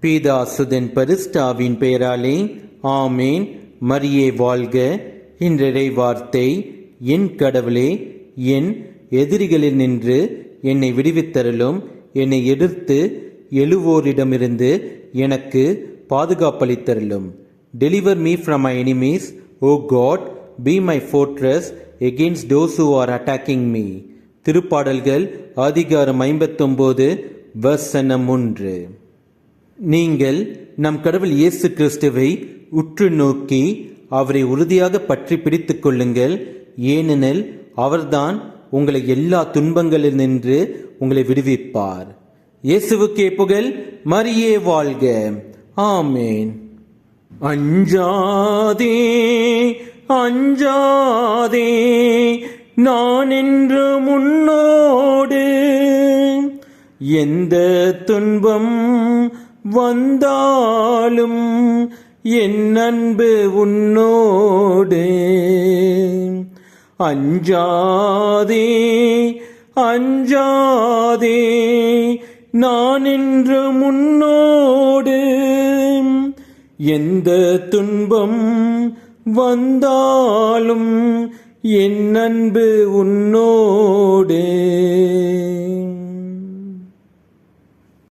பீதாசுதன் பரிஸ்டாவின் பெயராலே ஆமேன். மரியே வாழ்க. இன்றைய வார்த்தை: என் கடவுளே, என் எதிரிகளில் நின்று என்னை விடுவித்தருளும். என்னை எதிர்த்து எழுவோரிடமிருந்து எனக்கு பாதுகாப்பளித்தருளும். Deliver me from my enemies, O God, be my fortress against those who are attacking me. திருப்பாடல்கள் அதிகாரம் 59 வசனம் 1. நீங்கள் நம் கடவுள் இயேசு கிறிஸ்துவை உற்று நோக்கி அவரை உறுதியாக பற்றி பிடித்துக் கொள்ளுங்கள். ஏனெனில் அவர்தான் உங்களை எல்லா துன்பங்களில் நின்று உங்களை விடுவிப்பார். இயேசுவுக்கே புகழ். மரியே வாழ்க. ஆமேன். அஞ்சாதே அஞ்சாதே, நான் என்று முன்னோடு. எந்த துன்பம் வந்தாலும் என் அன்பு உன்னோடு. அஞ்சாதே அஞ்சாதே, நான் என்று முன்னோடு. எந்த துன்பம் வந்தாலும் என் அன்பு உன்னோடு.